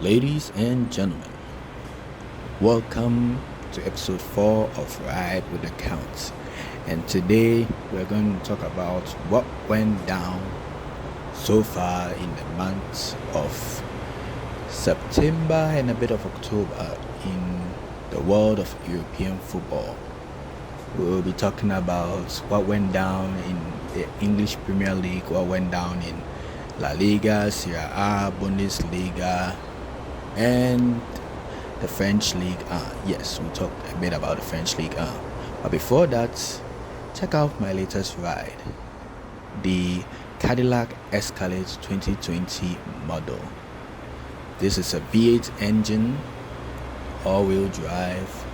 Ladies and gentlemen, welcome to episode 4 of Ride with the Counts. And today we're going to talk about what went down so far in the months of September and a bit of October in the world of European football. We'll be talking about what went down in the English Premier League, what went down in La Liga, Serie A, Bundesliga, and the French League. Yes, we'll talk a bit about the French League. But before that, check out my latest ride, the Cadillac Escalade 2020 model. This is a V8 engine, all-wheel drive,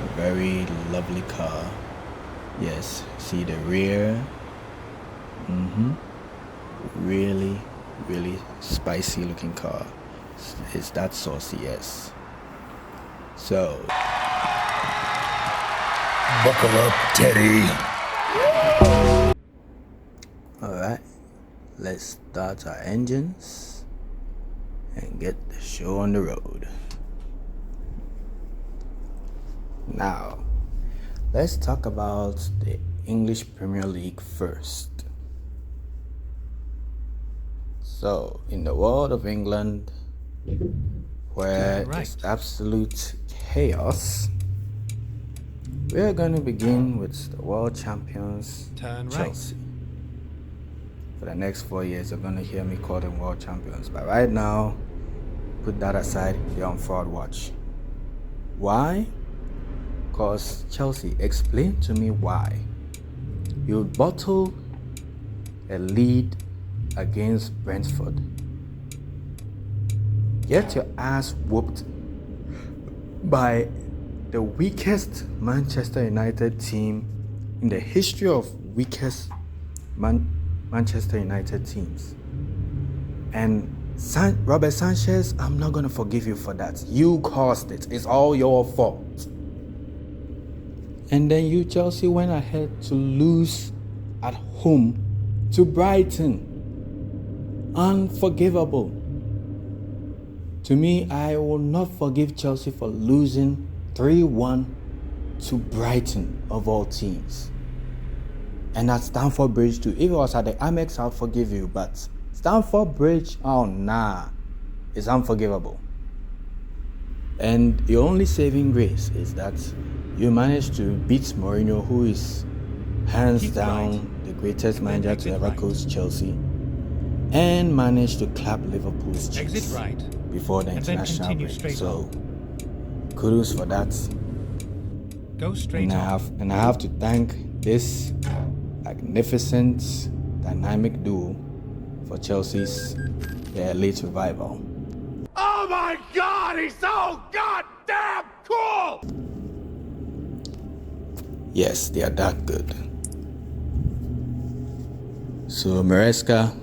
a very lovely car. Yes, see the rear. Really spicy looking car. It's that saucy, yes. So buckle up, Teddy. Alright, let's start our engines and get the show on the road. Now, let's talk about the English Premier League first. So, in the world of England, where it's absolute chaos, we're going to begin with the world champions, Chelsea. For the next 4 years, you're going to hear me call them world champions. But right now, put that aside, you're on fraud watch. Why? Because Chelsea, explain to me why you bottle a lead against Brentford, get your ass whooped by the weakest Manchester United team in the history of weakest Manchester United teams. And Robert Sanchez, I'm not going to forgive you for that. You caused it. It's all your fault. And then you, Chelsea, went ahead to lose at home to Brighton. Unforgivable. To me, I will not forgive Chelsea for losing 3-1 to Brighton of all teams. And at Stamford Bridge too. If it was at the Amex, I'll forgive you. But Stamford Bridge, oh nah, it's unforgivable. And your only saving grace is that you managed to beat Mourinho, who is hands down the greatest manager to ever coach Chelsea, and managed to clap Liverpool's cheeks before the international break. So kudos for that. Go straight and I have to thank this magnificent dynamic duo for Chelsea's late revival. Oh my God, he's so goddamn cool! Yes, they are that good. So Maresca,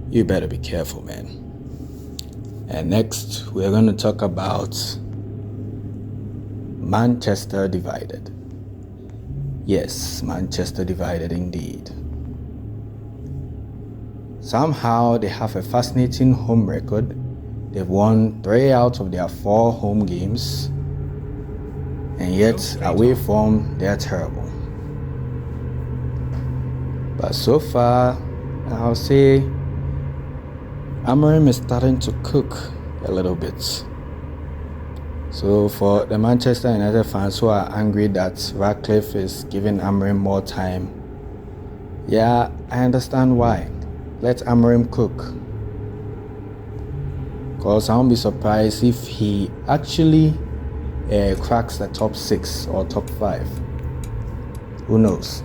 you better be careful, man. And next, we're going to talk about Manchester divided. Yes, Manchester divided indeed. Somehow they have a fascinating home record. They've won 3 out of their 4 home games. And yet, away from, they're terrible. But so far, I'll say Amorim is starting to cook a little bit. So for the Manchester United fans who are angry that Ratcliffe is giving Amorim more time, yeah, I understand why. Let Amorim cook. Because I won't be surprised if he actually cracks the top 6 or top 5. Who knows?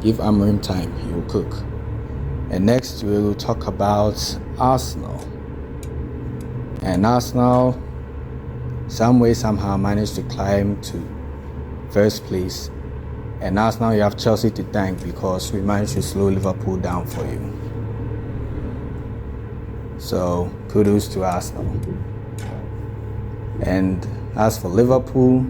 Give Amorim time, he will cook. And next we will talk about Arsenal. And Arsenal, some way, somehow managed to climb to first place. And Arsenal, you have Chelsea to thank because we managed to slow Liverpool down for you. So kudos to Arsenal. And as for Liverpool,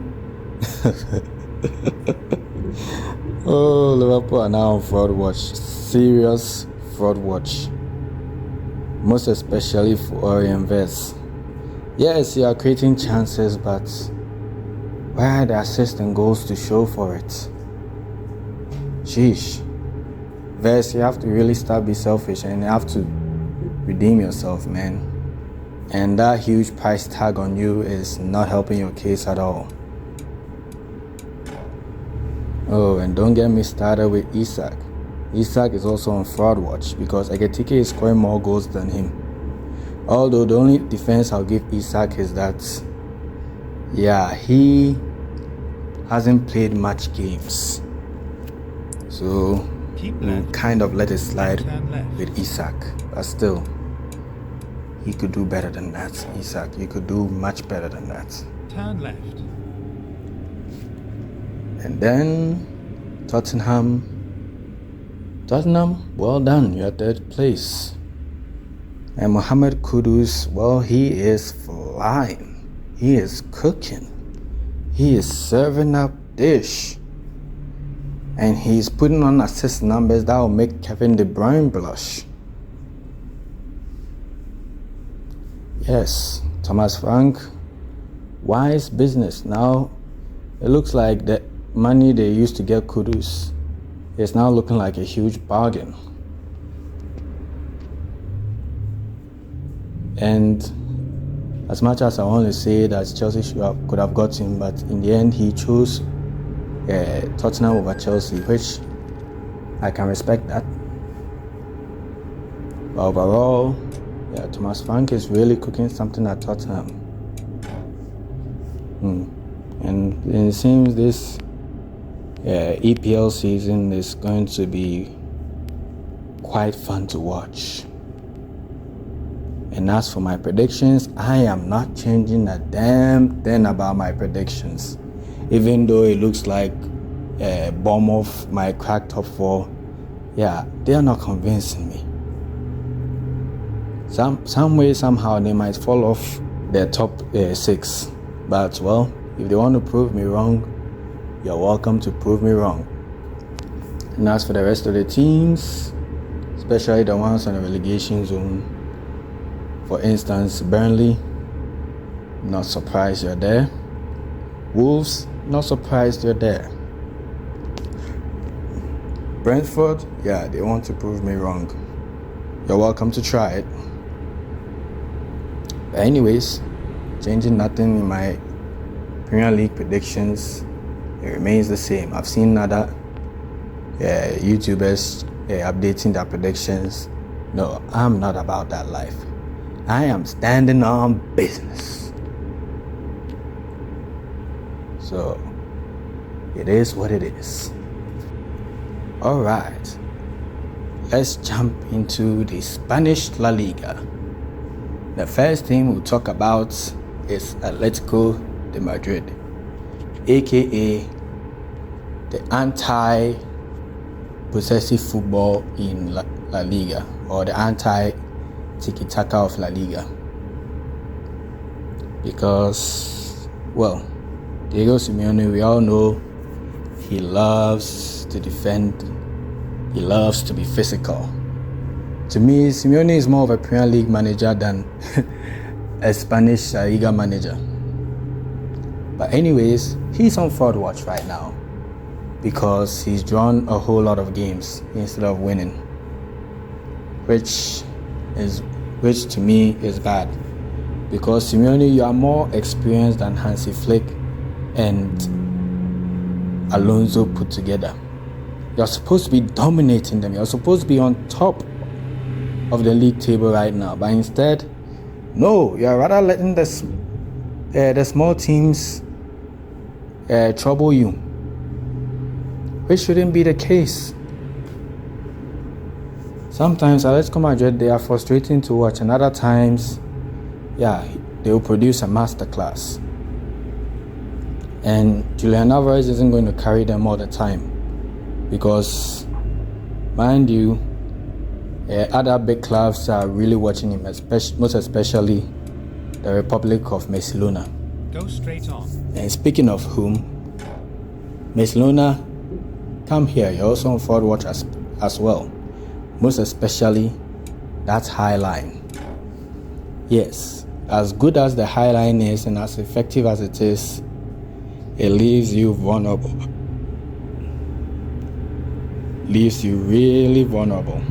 Liverpool are now on fraud watch. Serious fraud watch. most especially for Orient Vest. Yes, you are creating chances, but where are the assists and goals to show for it? Sheesh. Vest, you have to really start be selfish and you have to redeem yourself, man. And that huge price tag on you is not helping your case at all. Oh, and don't get me started with Isak. Isak is also on fraud watch because Ekitike is scoring more goals than him. Although the only defense I'll give Isak is that, yeah, he hasn't played much games. So we'll kind of let it slide with Isak. But still, he could do better than that. Isak, you could do much better than that. Turn left. And then Tottenham, well done, you're third place. And Mohamed Kudus, well, he is flying. He is cooking. He is serving up dish. And he's putting on assist numbers that will make Kevin De Bruyne blush. Yes, Thomas Frank, wise business. Now, it looks like the money they used to get Kudus is now looking like a huge bargain. And as much as I want to say that Chelsea could have got him, but in the end he chose Tottenham over Chelsea, which I can respect that. But overall, yeah, Thomas Frank is really cooking something at Tottenham. And it seems this EPL season is going to be quite fun to watch. And as for my predictions, I am not changing a damn thing about my predictions. Even though it looks like Bournemouth might crack top 4, yeah, they are not convincing me. Some way, somehow, they might fall off their top 6. But, well, if they want to prove me wrong, you're welcome to prove me wrong. And as for the rest of the teams, especially the ones on the relegation zone, for instance, Burnley, not surprised you're there. Wolves, not surprised you're there. Brentford, yeah, they want to prove me wrong. You're welcome to try it. But anyways, changing nothing in my Premier League predictions, it remains the same. I've seen other YouTubers updating their predictions. No, I'm not about that life. I am standing on business. So, it is what it is. Alright, let's jump into the Spanish La Liga. The first thing we'll talk about is Atletico de Madrid, aka the anti-possessive football in La Liga, or the anti-tiki-taka of La Liga. Because, well, Diego Simeone, we all know he loves to defend, he loves to be physical. To me, Simeone is more of a Premier League manager than a Spanish La Liga manager. But anyways, he's on fraud watch right now because he's drawn a whole lot of games instead of winning, which to me is bad, because Simeone, you are more experienced than Hansi Flick and Alonso put together. You're supposed to be dominating them. You're supposed to be on top of the league table right now, but instead, no, you're rather letting the small teams trouble you, which shouldn't be the case. Sometimes Atletico Madrid, they are frustrating to watch, and other times, yeah, they will produce a masterclass. And Julian Alvarez isn't going to carry them all the time, because, mind you, other big clubs are really watching him, most especially the Republic of Barcelona. Go straight on. And speaking of whom, Barcelona, come here. You're also on forward watch as well. Most especially that high line. Yes, as good as the high line is and as effective as it is, it leaves you vulnerable. Leaves you really vulnerable.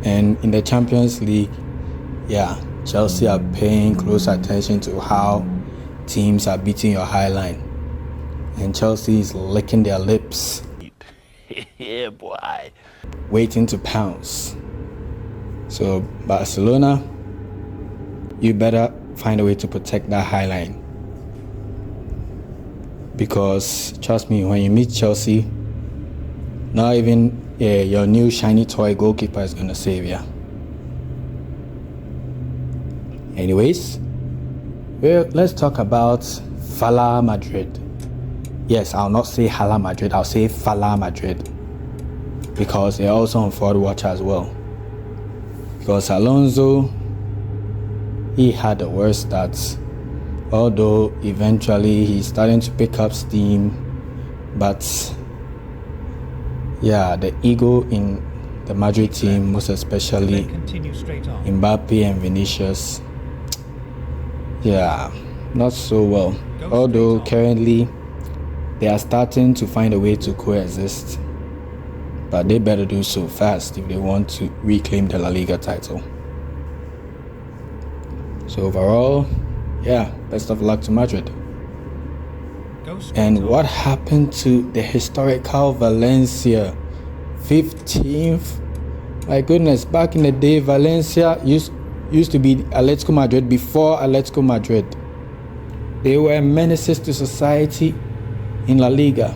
And in the Champions League, yeah, Chelsea are paying close attention to how teams are beating your high line. And Chelsea is licking their lips. Yeah, boy. Waiting to pounce. So Barcelona, you better find a way to protect that high line. Because trust me, when you meet Chelsea, not even your new shiny toy goalkeeper is going to save you. Anyways, well, let's talk about Fala Madrid. Yes, I'll not say Hala Madrid, I'll say Fala Madrid. Because they're also on forward watch as well. Because Alonso, he had the worst stats. Although eventually he's starting to pick up steam. But yeah, the ego in the Madrid team, most especially Mbappe and Vinicius, yeah, not so well. Although currently they are starting to find a way to coexist, but they better do so fast if they want to reclaim the La Liga title. So overall, yeah, best of luck to Madrid. And what happened to the historical Valencia? 15th? My goodness, back in the day, Valencia used to be Atletico Madrid before Atletico Madrid. They were menaces to society in La Liga.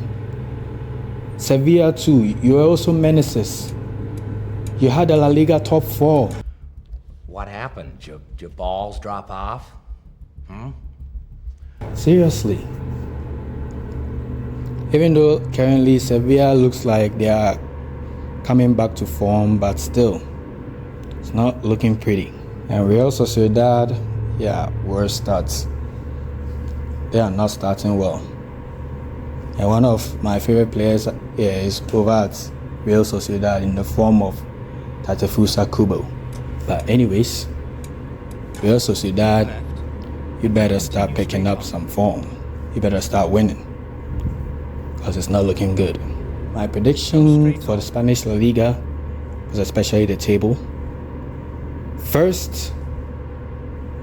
Sevilla too, you were also menaces. You had the La Liga top 4. What happened? Your balls drop off? Seriously. Even though currently Sevilla looks like they are coming back to form, but still, it's not looking pretty. And Real Sociedad, yeah, worse starts. They are not starting well. And one of my favorite players is over at Real Sociedad in the form of Takefusa Kubo. But anyways, Real Sociedad, you better start picking up some form. You better start winning, because it's not looking good. My prediction for the Spanish La Liga is especially the table. First,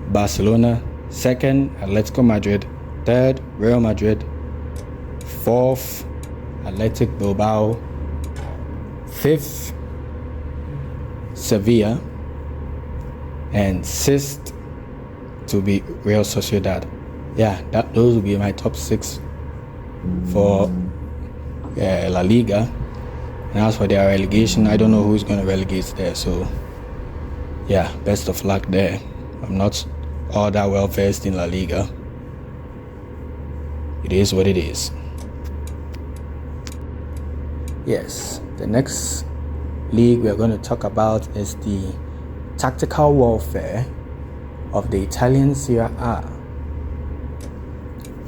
Barcelona. Second, Atletico Madrid. Third, Real Madrid. Fourth, Athletic Bilbao. Fifth, Sevilla. And sixth to be Real Sociedad. Yeah, those will be my top 6 for La Liga. And as for their relegation, I don't know who's going to relegate there. So yeah, best of luck there. I'm not all that well versed in La Liga. It is what it is. Yes, the next league we're going to talk about is the tactical warfare of the Italian Serie A.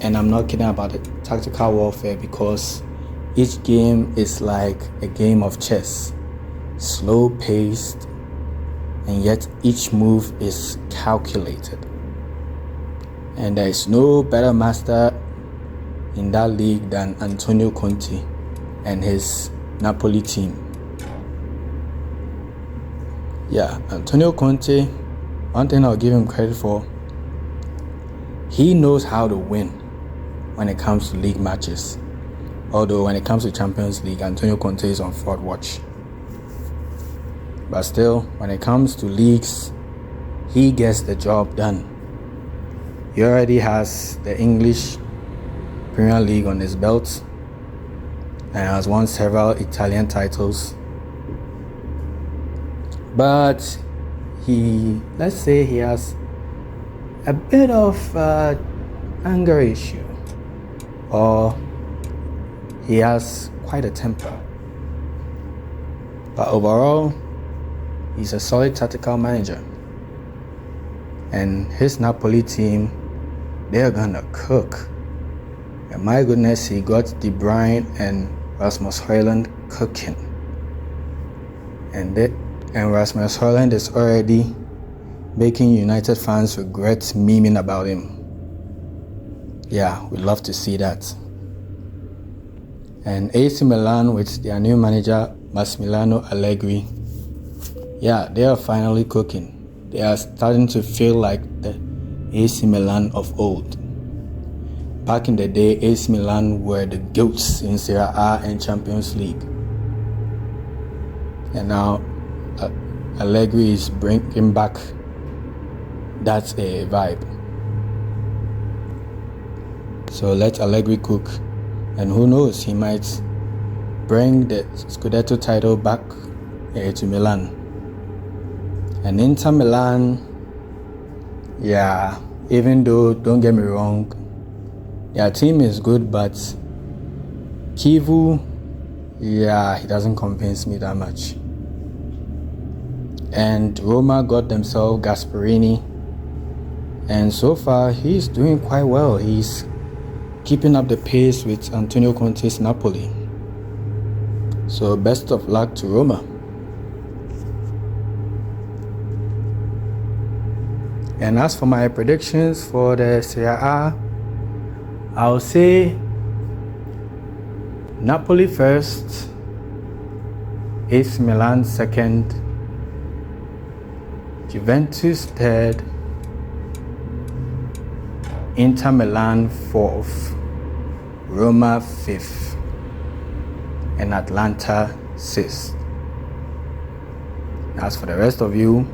And I'm not kidding about the tactical warfare, because each game is like a game of chess, slow paced, and yet each move is calculated. And there is no better master in that league than Antonio Conte and his Napoli team. Yeah, Antonio Conte, one thing I'll give him credit for, he knows how to win when it comes to league matches. Although when it comes to Champions League, Antonio Conte is on forward watch. But still, when it comes to leagues, he gets the job done. He already has the English Premier League on his belt and has won several Italian titles. But let's say he has a bit of anger issue, or he has quite a temper. But overall, he's a solid tactical manager. And his Napoli team, they're gonna cook. And my goodness, he got De Bruyne and Rasmus Højlund cooking. And And Rasmus Højlund is already making United fans regret memeing about him. Yeah, we'd love to see that. And AC Milan with their new manager, Massimiliano Allegri, yeah, they are finally cooking. They are starting to feel like the AC Milan of old. Back in the day, AC Milan were the goats in Serie A and Champions League. And now Allegri is bringing back that vibe. So let Allegri cook. And who knows, he might bring the Scudetto title back to Milan. And Inter Milan, yeah, even though, don't get me wrong, their team is good, but Kivu, yeah, he doesn't convince me that much. And Roma got themselves Gasperini, and so far he's doing quite well. He's keeping up the pace with Antonio Conte's Napoli. So best of luck to Roma. And as for my predictions for the Serie A, I'll say Napoli first, AC Milan second, Juventus third, Inter Milan fourth, Roma fifth, and Atalanta sixth. As for the rest of you,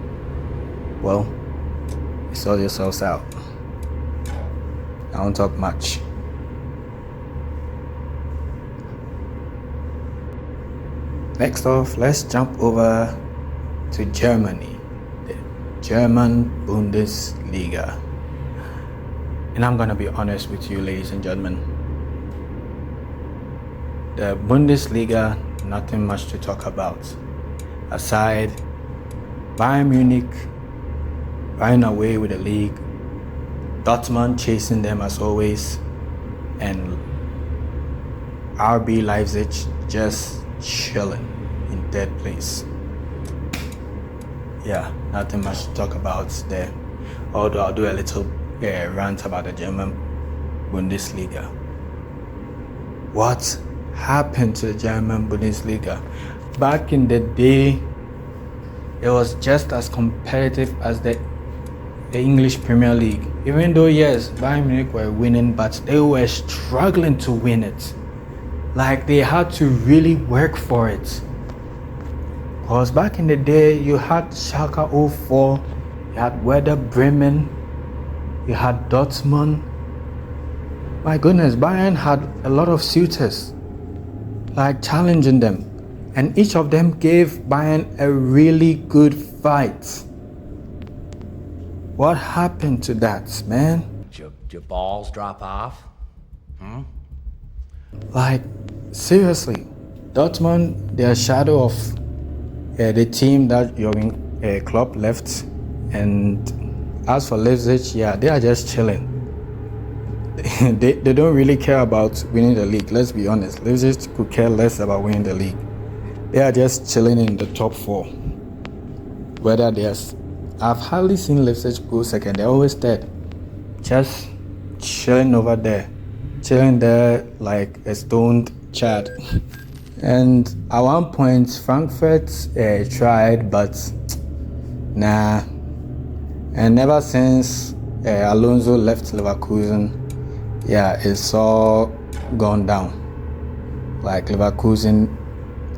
well, you sort yourselves out. I won't talk much. Next off, let's jump over to Germany, the German Bundesliga. And I'm gonna be honest with you, ladies and gentlemen. The Bundesliga, nothing much to talk about. Aside, Bayern Munich running away with the league, Dortmund chasing them as always, and RB Leipzig just chilling in third place. Yeah, nothing much to talk about there. Although I'll do a little rant about the German Bundesliga. What happened to the German Bundesliga? Back in the day, it was just as competitive as the English Premier League. Even though, yes, Bayern Munich were winning, but they were struggling to win it. Like, they had to really work for it. Because back in the day, you had Schalke 04, you had Werder Bremen, you had Dortmund. My goodness, Bayern had a lot of suitors, like challenging them. And each of them gave Bayern a really good fight. What happened to that, man? Your balls drop off? Like, seriously, Dortmund, they're a shadow of the team that Jurgen Klopp left. And as for Leipzig, yeah, they are just chilling. they don't really care about winning the league, let's be honest. Leipzig could care less about winning the league. They are just chilling in the top four. Whether there's, I've hardly seen Leipzig go second. They're always third. Just chilling over there. Chilling there like a stoned Chad. And at one point, Frankfurt tried, but nah. And ever since Alonso left Leverkusen, yeah, it's all gone down. Like Leverkusen,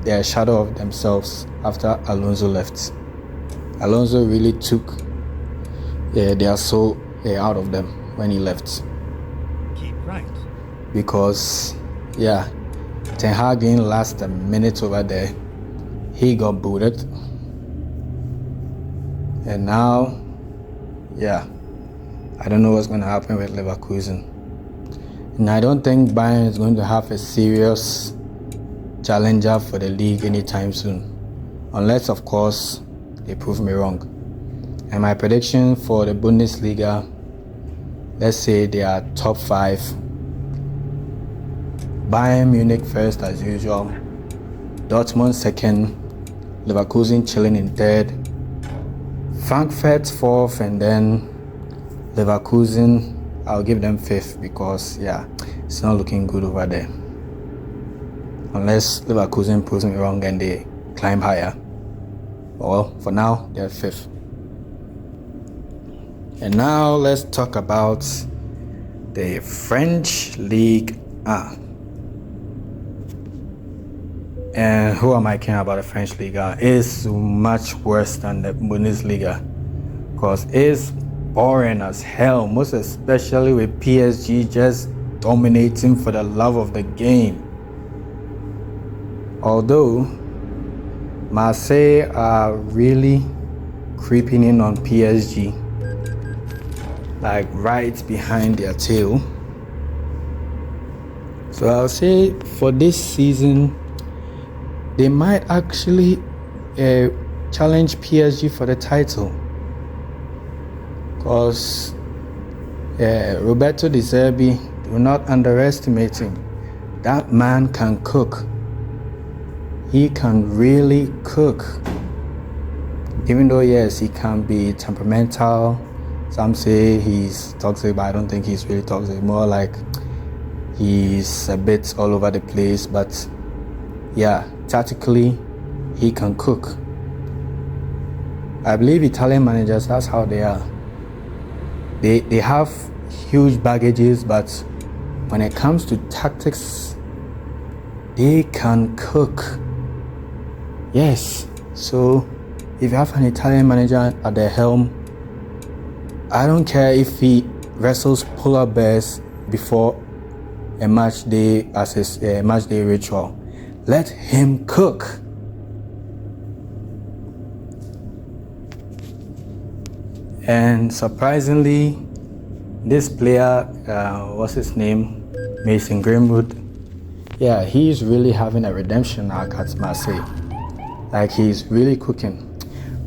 they're a shadow of themselves after Alonso left. Alonso really took their soul out of them when he left. Keep right. Because, yeah, Ten Hag didn't last a minute over there. He got booted. And now, yeah, I don't know what's going to happen with Leverkusen. And I don't think Bayern is going to have a serious challenger for the league anytime soon. Unless, of course, they prove me wrong. And my prediction for the Bundesliga, let's say they are top 5. Bayern Munich first as usual. Dortmund second. Leverkusen chilling in third, Frankfurt fourth, and then Leverkusen, I'll give them fifth because yeah, it's not looking good over there. Unless Leverkusen proves me wrong and they climb higher. Well, for now, they're fifth. And now let's talk about the French Ligue 1. And who am I caring about the French Ligue 1? It's much worse than the Bundesliga because it's boring as hell, most especially with PSG just dominating for the love of the game. Although Marseille are really creeping in on PSG, like right behind their tail. So I'll say for this season, they might actually challenge PSG for the title. Because Roberto De Zerbi, do not underestimate him. That man can cook. He can really cook. Even though, yes, he can be temperamental. Some say he's toxic, but I don't think he's really toxic. More like he's a bit all over the place. But yeah, tactically, he can cook. I believe Italian managers, that's how they are. They have huge baggages, but when it comes to tactics, they can cook. Yes, so if you have an Italian manager at the helm, I don't care if he wrestles polar bears before a match day as his match day ritual. Let him cook. And surprisingly, this player, what's his name? Mason Greenwood. Yeah, he's really having a redemption arc at Marseille. Like, he's really cooking.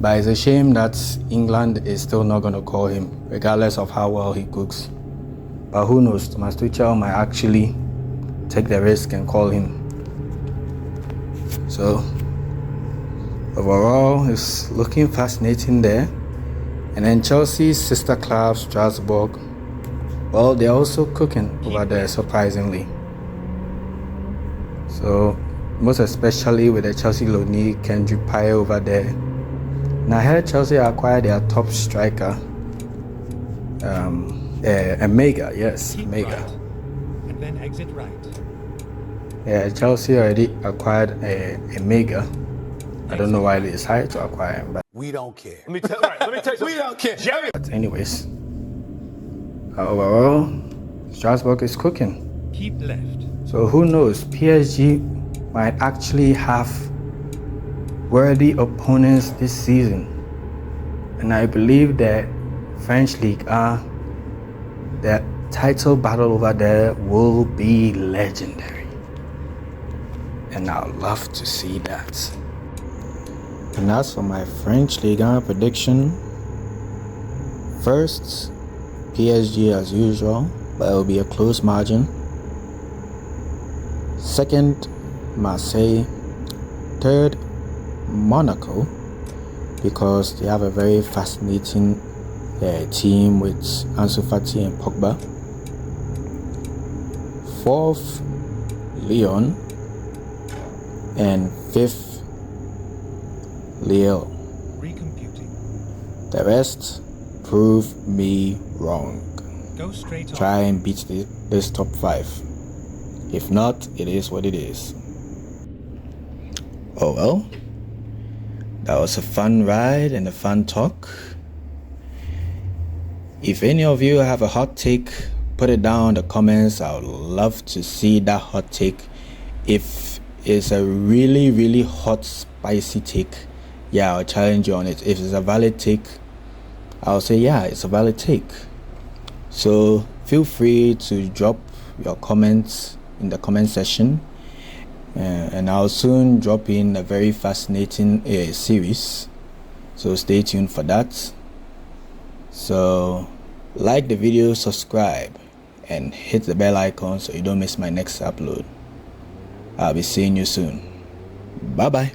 But it's a shame that England is still not going to call him, regardless of how well he cooks. But who knows, Thomas Tuchel might actually take the risk and call him. So, overall, it's looking fascinating there. And then Chelsea's sister club, Strasbourg, well, they're also cooking over there, surprisingly. So, most especially with the Chelsea loanee Kendrick Pye over there. And I heard Chelsea acquired their top striker, Mega, yes, Keep Mega. right, and then exit right. Yeah, Chelsea already acquired a Mega. I don't know why they decided to acquire him, but We don't care. Let me tell you, we don't care. But anyways, overall, Strasbourg is cooking. Keep left. So who knows, PSG might actually have worthy opponents this season. And I believe that French Ligue 1, the title battle over there will be legendary. And I'd love to see that. And as for my French Ligue 1 prediction, first, PSG as usual, but it will be a close margin. Second, Marseille. Third, Monaco, because they have a very fascinating team with Ansu Fati and Pogba. Fourth, Lyon. And fifth, Lille. Recomputing. The rest prove me wrong. Go straight on. Try and beat this top 5. If not, it is what it is. Oh well, that was a fun ride and a fun talk. If any of you have a hot take, put it down in the comments. I would love to see that hot take. If it's a really, really hot, spicy take, yeah, I'll challenge you on it. If it's a valid take, I'll say, yeah, it's a valid take. So feel free to drop your comments in the comment section. And I'll soon drop in a very fascinating series. So stay tuned for that. So like the video, subscribe, and hit the bell icon so you don't miss my next upload. I'll be seeing you soon. Bye bye.